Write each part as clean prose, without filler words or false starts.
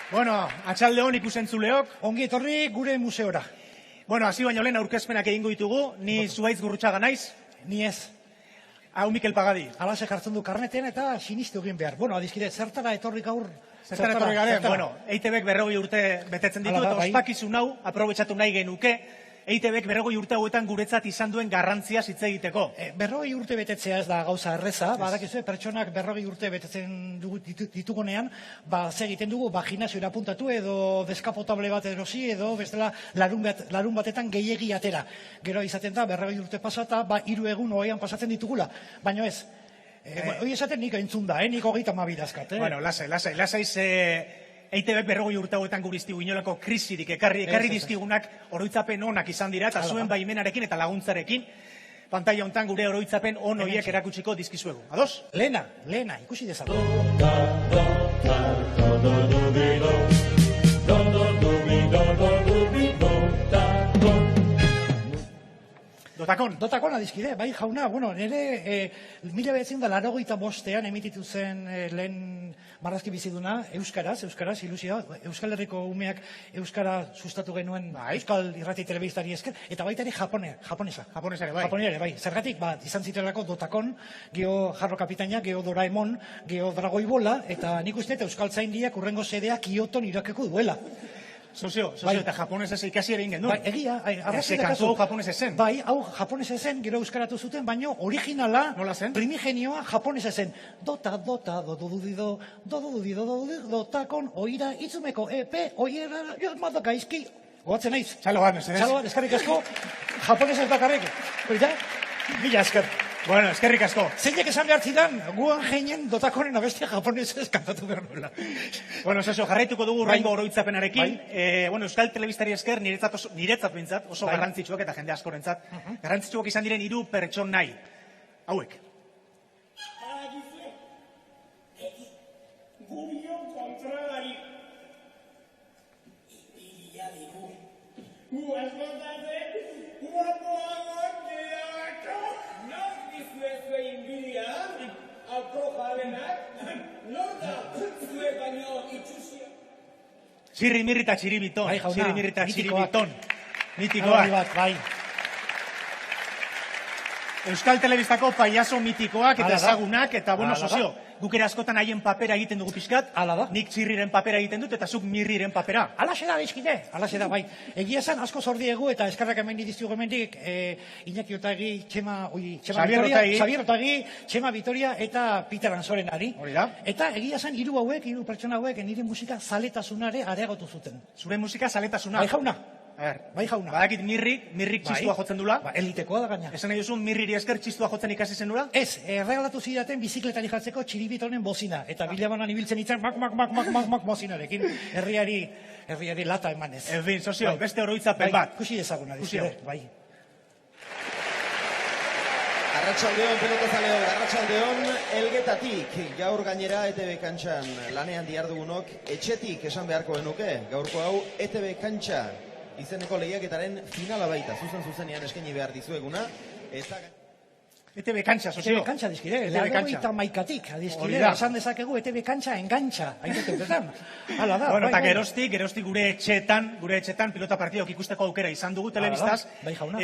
Bueno, atxalde hon ikusentzuleok. Ongi etorri gure museora. Bueno, hasi baino lehen aurkezpenak egingo ditugu. Ni Zuhaitz Gurrutxaga naiz. Ni ez. Hau Mikel Pagadi. Alaxe jartzen du karnetean eta sinistu egin behar. Bueno, adizkide, zertara etorri gaur? Zertara etorri garen? Bueno, EITBek 40 urte betetzen ditu eta ospakizun hau aprobetxatu nahi genuke. EITBek 40 urte hauetan guretzat izan duen garrantzia hitz egiteko. 40 urte betetzea ez da gauza erreza, badakizue pertsonak 40 urte betetzen ditugunean, ze egiten dugu, gimnasioera apuntatu edo deskapotable bat erosi edo bestela larun batetan gehiegi atera. Gero izaten da 40 urte pasata, 3 egun ohean pasatzen ditugula, baino ez. Hoi esaten nik entzun da, nik 32 dazkat. Bueno, lasai EITBek 40 urte hauetan guriztigu inolako krisirik ekarri dizkigunak oroitzapen onak izan dira, eta zuen baimenarekin eta laguntzarekin, pantalla hontan gure oroitzapen on horiek erakutsiko dizkizuegu. Ados? Lehena, ikusi dezagun. Dotakon adizkide, bai jauna, bueno, nire 1985 emititu zen lehen marrazki biziduna, euskaraz, ilusioa, Euskal Herriko umeak euskara sustatu genuen Euskal Irrati Telebistari esker, eta baita ere japonesare, bai. Zergatik, izan ziterako Dotakon, geho Jarro Kapitaina, geho Doraemon, geho Dragoi Bola, eta nik uste Euskal Zaindiak urrengo sedea Kyoton irakeko duela. Sozio, eta japonesez ikasi ere ingen du. Egia, arrazio kantu hau japonesez zen. Bai, hau japonesez zen, gero euskaratu zuten, baino originala, primigenioa japonesez zen. Dotakon, oira, itzumeko, oira, madoka izki. Goatzen naiz. Txalo bat, mesedez. Txalo bat, eskerrik asko, japonesez bakarrik. Bila esker. Bueno, eskerrik asko. Zeinek esan behar zidan, guan jeinen Dotakonen abestia japonesez kantatu behar nuela. Bueno, Sosio, jarraituko dugu urrengo oroitzapenarekin. Bueno, Euskal Telebistari esker niretzat bintzat, oso garrantzitsuak eta jende askorentzat. Garrantzitsuak izan diren 3 pertsonai. Hauek. Gubion kontrolari. Ipilia digu. Guazkotate, guapoagoak deako. Nor dizue zue inbidia, alko jalenak. Nor da, zue baino itxusia. Zirri-mirri eta txiribiton. Bai, jauna, Zirri-mirri eta mitikoak. txiribiton. Mitikoak. Bai. Euskal Telebistako paiazo mitikoak eta ezagunak, eta bueno, Hala da. Sozio, guk ere askotan haien papera egiten dugu pixkat. Hala da. Nik txirriren papera egiten dut, eta zuk mirriren papera. Alaxe da, bizkide. Alaxe da, bai. Egia esan, asko zordiegu eta eskarrak hemen diztugu hemendik, Iñaki Otagi, Xabier Otagi, Txema Vitoria eta Peter Anzorenari. Hori da. Eta egia esan, 3 pertsona hauek, nire musika zaletasunare areagotu zuten. Zure musika zaletasuna. Bai jauna. Bai jauna. Badakit mirrik txistua jotzen dula. Elitekoa da gaina. Esan nahi duzu, mirriri esker txistua jotzen ikasi zen dula? Ez, erregalatu zidaten bizikletan jartzeko txiribitonen bozina. Eta bilabanan ibiltzen itzen, mak bozinarekin. Herriari lata emanez. En fin, Sozio, beste oroitzapen bat. Kusi ezaguna, dizkide. Bai. Arratsaldeon, pelotazaleok, arratsaldeon, Elgetatik, gaur gainera ETB kantxan lanean dihardugunok, etxetik esan beharko genuke, gaurko hau ETB kantxa izeneko lehiaketaren finala baita, zuzenean eskaini behar dizueguna, eta... ETB kantxa, Sozio. ETB kantxa, dizkide, eta maikatik, dizkide, esan dezakegu ETB kantxa engantxa, haintetetan. Hala da, bueno, eta geroztik gure etxetan pilota partidok ikusteko aukera izan dugu telebistaz. Bai, jauna.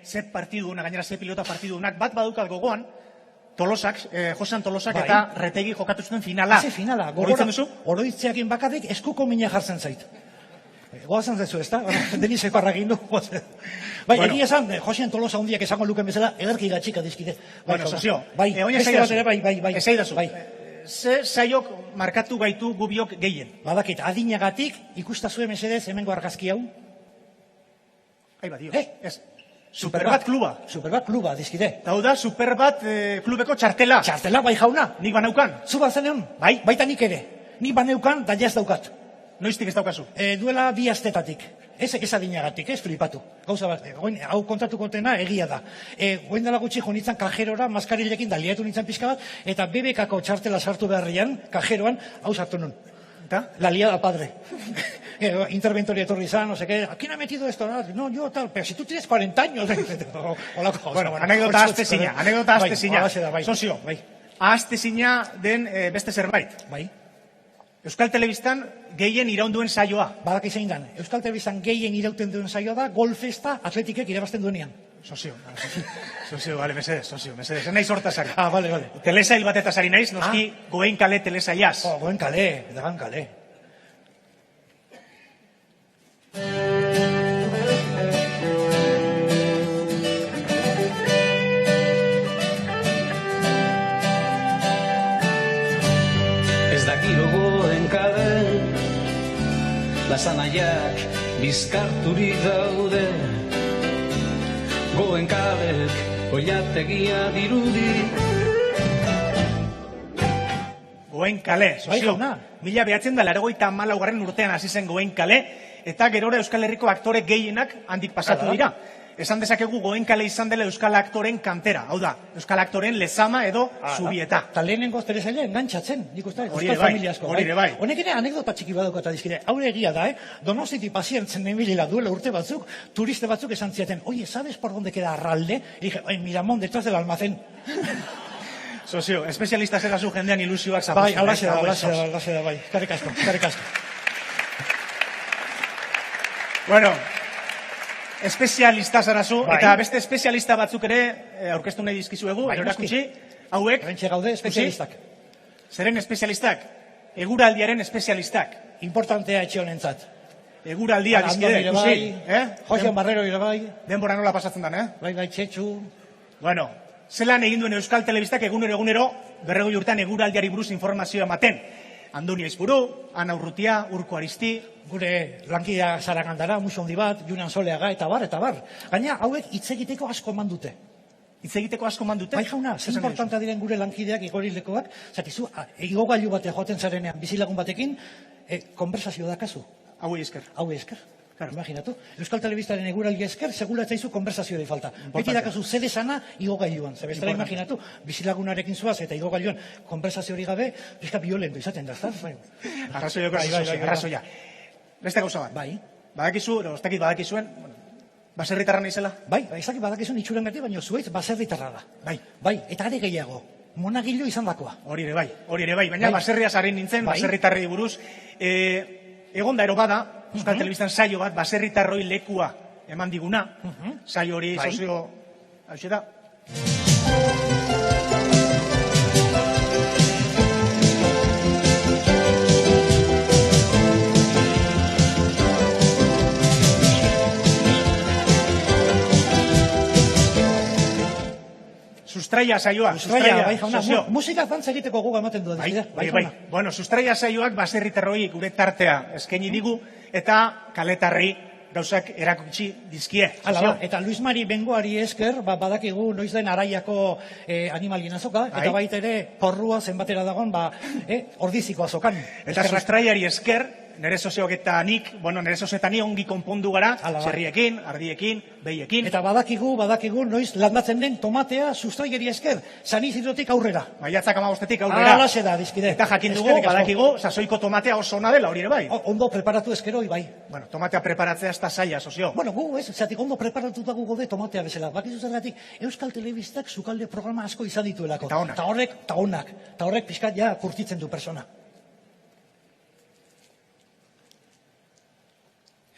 Ze partidunak, gainera ze pilota partidunak, bat badukat gogoan, Tolosak, Josean Tolosak eta Retegi jokatu zuten finala. Ze finala, Oroitzen duzu? Oroitzeakin bakarrik eskuko mina jartzen zait. Goazan zezu, ez da? Denizeko arrakin du. Bai, egia esan, Josean Tolosa hundiak esango luken bezala, ederki gatxika dizkide. Bueno, Sozio, beste bat ere, bai. Esaidazu, ze saiok markatu gaitu gubiok gehien? Badakit, adinagatik ikustazue mesedez hemengo argazki hau. Aiba, dio. Ez. Superbat kluba, dizkide. Eta hau da, Superbat klubeko txartela. Txartela, bai jauna. Nik baneukan. Zu bat zenean? Bai. Baita nik ere. Nik baneukan, da jaz daukat. Noiztik ez daukazu? Duela 2 astetatik. Ezek ez adinagatik, ez flipatu. Gauza bat, hau kontatuko dena egia da. Goen dela gutxi jo nintzen kajerora, maskarilekin daliatu nintzen pixka bat, eta BBK-ko txartela sartu beharrian, kajeroan, hau sartu nun. ¿Está? La liada padre. Interventoria etorri izan, no sé qué. ¿Quién ha metido esto? No, yo tal. Pero si tú tienes 40 años. Bueno, anécdota azte zina. Sozio, ahazte zina den beste zerbait. Bai. Euskal Telebistan gehien iraunduen saioa. Badak zein dan, Euskal Telebistan gehien irauten duen saioa da Golfesta Atletikek irabazten duenean. Sozio, bale, mesedez, ez naiz hortaz ari. Bale. Telesail batetaz ari naiz, noski Goen Kale telesailaz. Goen Kale, Dagan Kale. Ez dakiro Goen Kale, lasanaiak bizkarturi daude. Goen Kalek oilategia dirudi. Goen Kale, sozio, 1984 urtean hasi zen Goen Kale, eta gerora Euskal Herriko aktore gehienak handik pasatu dira. Esan dezakegu Goen Kale izan dela Euskal aktoren kantera, hau da, Euskal aktoren Lezama edo Zubieta. Eta lehenengo telesaila engantzatzen, nik uste, Hori Euskal familiasko. ere bai. Honek ere anekdota txiki badauko eta dizkide, haure egia da, Donostitik pazientzen emilila duela urte batzuk, turiste batzuk esan ziaten, oye, ¿sabes por dónde queda Arralde? Y dije, Miramón, detrás del almacén. Sozio, espezialista zera zu jendean ilusioak Bai, zapuzten. alaxe da, bai. Eskerrik asko. Bueno, espezialista zarazu, Bai. eta beste espezialista batzuk ere aurkeztu nahi dizkizuegu, Bai, erakutsi, hauek, Hementxe gaude, espezialistak. zeren espezialistak? Eguraldiaren espezialistak. Importantea etxe honentzat. Eguraldia dizkide, Andoni ere bai, ikusi. Josean Barrero ere bai, Denbora nola pasatzen den, bai, Txetxu. Bueno, zelan egin duen Euskal Telebistak egunero, 40 urtean eguraldiari buruz informazioa ematen. Andoni Aizpuru, Ana Urrutia, Urko Aristi, gure lankidea Zaragandara, muso handi bat, Junan Soleaga, eta bar. Gaina, hauek hitz egiteko asko eman dute. hitz egiteko asko mandute. Bai jauna, zer importanta diren gure lankideak, igorilekoak, zatizu, igogailu batean joaten zarenean, bizilagun batekin, konversazio dakazu. Hauei esker. Hauei esker. Imaginatu. Euskal Telebistaren eguraldi esker, segula etzaizu konversazioa falta. Beti dakazu zede sana igogailuan. Zebestara imaginatu, bizilagunarekin zuaz eta igogailuan konversazio hori gabe, pizka violento izaten da, ezta? Arrazoia. Beste gauza bat. Bai. Badakizu, edo ez dakit badakizuen, baserritarra naizela? Bai, ez dakit badakizuen itxurengatik, baina zuaitz baserritarra da. Bai, eta are gehiago. Monagilo izan dakoa. Hori ere bai. Baina baserria zaren nintzen, baserritarrei buruz. Egonda ero bada, Euskal Telebistan saio bat, baserritarroi lekua eman diguna. Saio hori sozio... Hau da. Sustraia saioa. Bai, jauna. Musika dantza egiteko goga ematen du. Bai. Bueno, sustraia saioak baserritarroi gure tartea eskaini digu eta kaletarrei gauzak erakutsi dizkie. Eta Luis Mari Bengoari esker, badakigu noiz den Araiako animalien azoka, eta baita ere porrua zenbatera dagoen, ordiziko azokan. Eta sustraiari esker, nire sozioak eta nik, nire sozioak eta ni ongi konpondu gara, txerriekin, ardiekin, behiekin. Eta badakigu noiz landatzen den tomatea sustraiari esker, Sanizirotik aurrera. Maiatzak 15-tik aurrera. Alaxe da, dizkide. Eta jakin dugu, badakigu, sasoiko tomatea oso ona dela, hori ere bai. Ondo preparatu eskero, bai. Bueno, tomatea preparatzea ez da zaila, sozio. Bueno, gu, zatik ondo preparatuta gu gode tomatea bezala. Bakizu zergatik, Euskal Telebistak sukalde programa asko izan dituelako. Eta horrek pixkat ja kurtitzen du persona.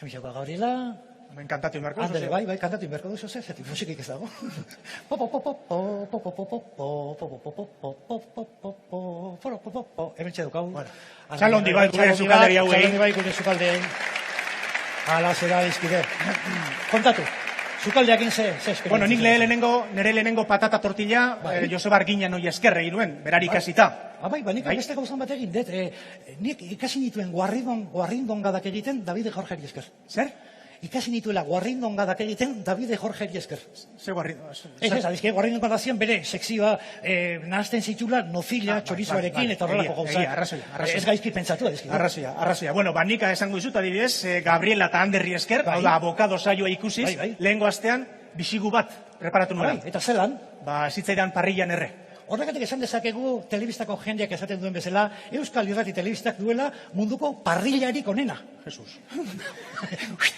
Emixako Gabriela... Hemen kantatu inberko, Andere, bai, kantatu inberko duzu, zetik musikik ez dago. Hemen txeduk hau. Txalondi bai gure zukalderi hau egin. Txalondi bai gure zukaldei. Ala zera dizkide. Kontatu, zukaldeakin ze esperientzia. Bueno, nik nire lehenengo patata tortilla, Joseba Argiñan hoi eskerre egin nuen, berari ikasita. Bai, nik beste gauzan bat egin, nik ikasi nituen guarrindongadak egiten Davide Jorgeri esker. Zer? Ikasi nituela guarrindongadak egiten Davide Jorgeri esker. Ze guarrindongadak? Ez, adizke, guarrindongadak zian bere sekzioa nahazten zitula nozila, txorizoarekin eta horrelako gauza. Ez gaizki pentsatu, adizke. Arrazoia. Bueno, nika esango izut, adibidez, Gabriela eta Anderri esker, hau da, abokado saioa ikusiz, lehengo astean, bisigu bat preparatu nuen. Eta zelan? Zitzaidan parrillan erre. Horregatik esan dezakegu telebistako jendeak esaten duen bezala, Euskal Irrati telebistak duela munduko parrillarik onena. Jesus.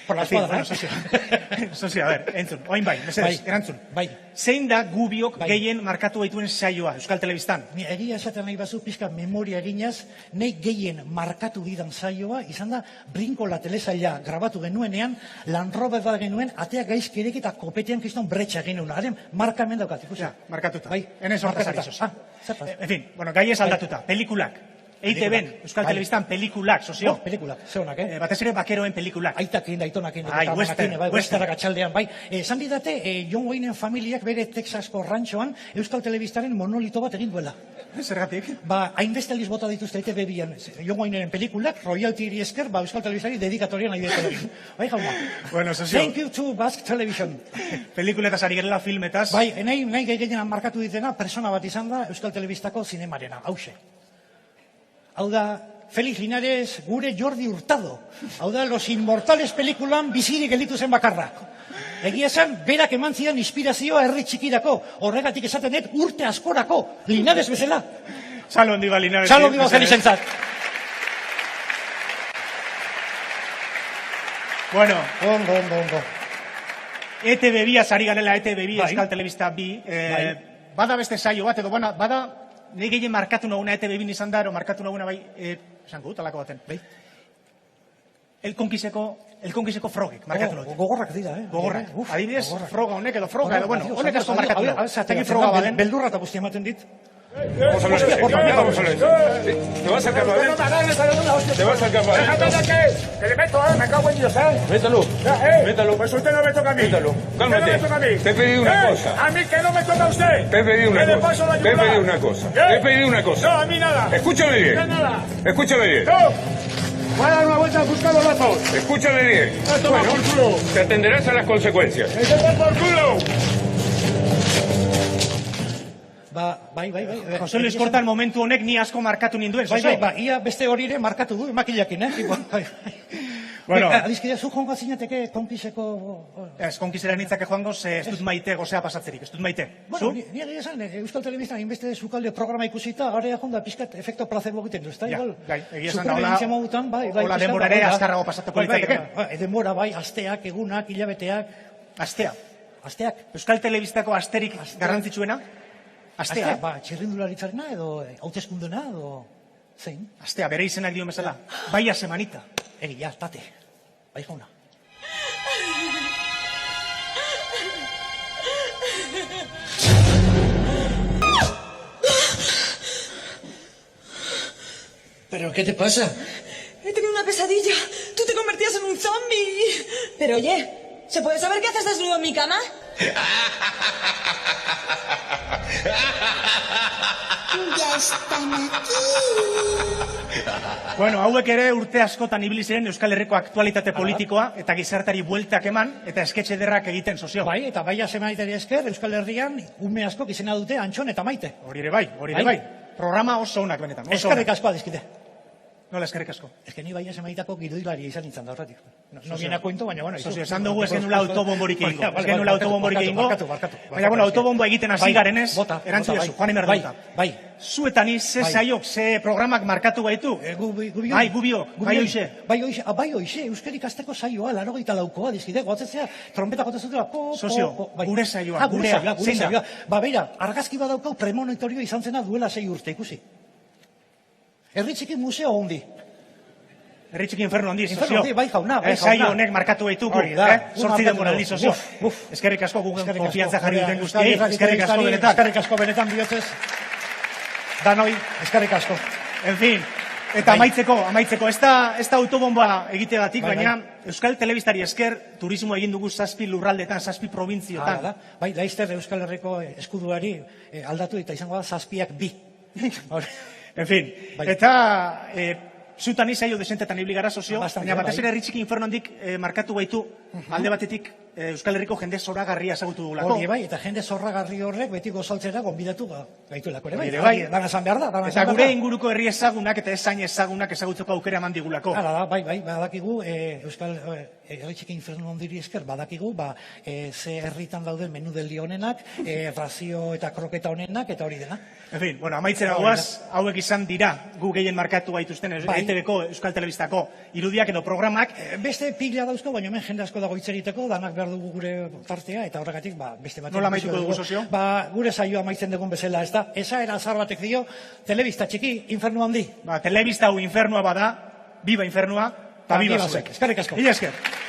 Por la En fin, escuadra, bueno, sozio, a ver, entzun, oin bai, mesedez, erantzun. Bai. Zein da gubiok Bai. gehien markatu baituen saioa, Euskal Telebistan? Ni egia esaten nahi bazu, pizka memoria eginaz, nahi gehien markatu didan saioa, izan da, Brinkola telesaila grabatu genuenean, Land Rover bat genuen, atea gaizkirek eta kopetean kriston bretxa genuen. Haren, marka hemen daukat, ikusi. Ja, markatuta. Bai. Enez hortaz ari Markatuta. sozio. Zertaz? En fin, bueno, gai ez aldatuta, pelikulak. EITB-en, Euskal Bai. Telebistan pelikulak, sozio. Pelikulak, zeunak, Batez ere bakeroen pelikulak. Aitakin, aitonakin, Bai, western, westernak atxaldean, bai. Esan didate, John Waynen familiak bere Texasko rantxoan Euskal Telebistaren monolito bat egin duela. Zergatik? Ba, hainbeste aldiz bota dituzte EITB bian John Wayneren pelikulak, royalty esker, ba, Euskal Telebistari dedikatorian nahi dut. Bai, jauna. Bueno, sozio, Thank you to Basque Television. pelikuletaz ari gerela filmetaz. Bai, nahi gehienan markatu ditena, persona bat izan da Euskal Telebistako zinemarena, hause. Hau da, Felix Linares, gure Jordi Hurtado. Hau da, Los Inmortales pelikulan bizirik gelditu zen bakarra. Egia esan, berak eman zidan inspirazioa herri txikirako. Horregatik esaten dut, urte askorako. Linares bezala. Salon diba Linares. Txalo diba Felixentzat. Bueno, Ondo. ETB biaz ari garela, ETB bi, Bai. Euskal Telebista bi. Bai. Bada beste saio bat, edo bada, nire gehien markatu naguna ETB bin izan da, ero markatu naguna bai, esango dut, alako baten. Bai. El konkiseko frogek, markatu nagut. Gogorrak dira, Gogorrak. Uf, Adibidez, gogorrak. froga honek edo froga, edo bueno, Adiós, honek asko adiós, markatu adiós, da. adiós, Teki froga baden. Beldurra eta guzti ematen dit. Hostia, por favor, vamos a ver. ¿Te vas al campamento? ¿Te vas al campamento? Déjame de aquí, que le meto, me cago en Dios, Métalo. Métalo. Pues usted no me toca a mí. Métalo. Cálmate. ¿Qué no me toca a mí? Te he pedido una cosa. A mí que no me toca a usted. Te he pedido una Que le cosa. paso la Te he yugular. pedido una cosa. ¿Qué? Te he pedido una No, cosa. a mí nada. Escúchame ¿Qué bien. nada? Escúchame bien. No. Voy a dar una vuelta a buscar los lazos. Escúchame bien. Toma por culo. Te atenderás a las consecuencias. ¡Ese por culo! Bai. Jose Luis Kortan momentu honek ni asko markatu ninduen, Bai, zozo. ia beste hori ere markatu du, makilakin, Bai. Bueno. Adizkidea, zu joango zinateke konkiseko... Ez, konkizera nintzake joango, ze ez dut maite gozea pasatzerik, ez dut maite. Bueno, Zu? ni egia esan, Euskal Telebistan inbeste zukalde programa ikusita, area jonda pizkat efekto placebo egiten du, ezta? Ja, Igual, gai, egia esan da, superbizitzia modutan, bai, hola pixkat, denbora ere bai, da. azkarrago pasatuko Bai, litzateke. denbora, bai, asteak, egunak, hilabeteak, Astea. asteak. Euskal Telebistako asterik garrantzitsuena? Astea. Astea, ba, txirrindularitzarena edo hauteskundena edo zein? Astea, bere izenak dio bezala. Baia semanita. Egia, tate. Bai jauna. ¿Pero qué te pasa? He tenido una pesadilla. Tú te convertías en un zombie. Pero oye, ¿se puede saber qué haces desnudo en mi cama? Ya están aquí. Bueno, hauek ere urte askotan ibili ziren Euskal Herriko aktualitate politikoa eta gizartari bueltak eman eta esketxe ederrak egiten sozio. Bai, eta baia semaiteri esker, Euskal Herrian, ume asko izena dute Antxon eta Maite. Hori ere bai. Programa oso onak benetan. oso Eskerrik onak. asko adizkide. Nola eskerrik asko. Ez que ni baia semaitako gidoilari izan nintzen da horretik. No viene a cuento, baina bueno. Sozio, esan dugu ez genula autobomborik egingo. Vale, Ez genula autobomborik egingo. barkatu. Baina, bueno, autobombo egiten hasi garenez, Bota, erantzu bai. dezu, Juan Emerduta. Bai. Zuetan ze Bai. saiok, ze programak markatu gaitu. Gubio. Bai, gubio, bai hoxe. Bai hoxe, euskarik azteko saioa, 84koa, dizkide, goatzea, trompeta gotezutela, Sozio, gure saioa, gurea, gurea, gure zein da? saioa. Ba, beira, argazki badaukau premonitorio izan zena duela 6 urte, ikusi. Herri txiki museo hondi. Herri txiki inferno handi, Inferno sozio. handi, bai jauna, bai Saio jauna. honek markatu gaitu, Hori da, sortzi denbora aldi, sozio. Uf. Eskerrik asko gugen Eskerrik asko, konfiantza jarri gurea, duten guztiei, Euskadi, eskerrik asko benetan. Eskerrik asko benetan bihotzez. Danoi, eskerrik asko. En fin, eta Bai. amaitzeko, ez da autobomba egiteagatik, Bai, baina Euskal Telebistari esker turismo egin dugu 7 lurraldetan, 7 provintziotan. Da. Bai, Laizter Euskal Herriko eskuduari aldatu eta izango da 7ak 2. Hori. En fin, Bai. eta zutan izaio desentetan ibili gara sozio, Bastante, baina batez bai. ere Herri Txiki Inferno handik markatu gaitu alde batetik Euskal Herriko jende zoragarria ezagutu dugulako. Hori bai, eta jende zorragarri horrek beti gozaltzera gonbidatu gaituelako ere bai. Ere bai. Dana esan behar da. Eta gure inguruko herri ezagunak eta ezain ezagunak ezagutzeko aukera eman digulako. Hala da, bai, badakigu, Euskal Herri Txiki Infernu Handiri esker, badakigu, ze herritan dauden menudeldi honenak, razio eta kroketa honenak, eta hori dena. En fin, bueno, amaitzera goaz, hauek izan dira, gu gehien markatu gaituzten ETV-ko, Euskal Telebistako irudiak edo programak. Beste pila dauzko, baina hemen jende asko dago hitz egiteko, danak behar dugu gure tartea, eta horregatik, beste bat. Nola amaituko dugu, sozio? Gure saioa amaitzen dugun bezala, ez da, esaera azar batek dio, telebista txiki, infernu handi. Telebista hau infernua bada, biba infernua, eta biba zuek. Eskerrik asko. Mila esker.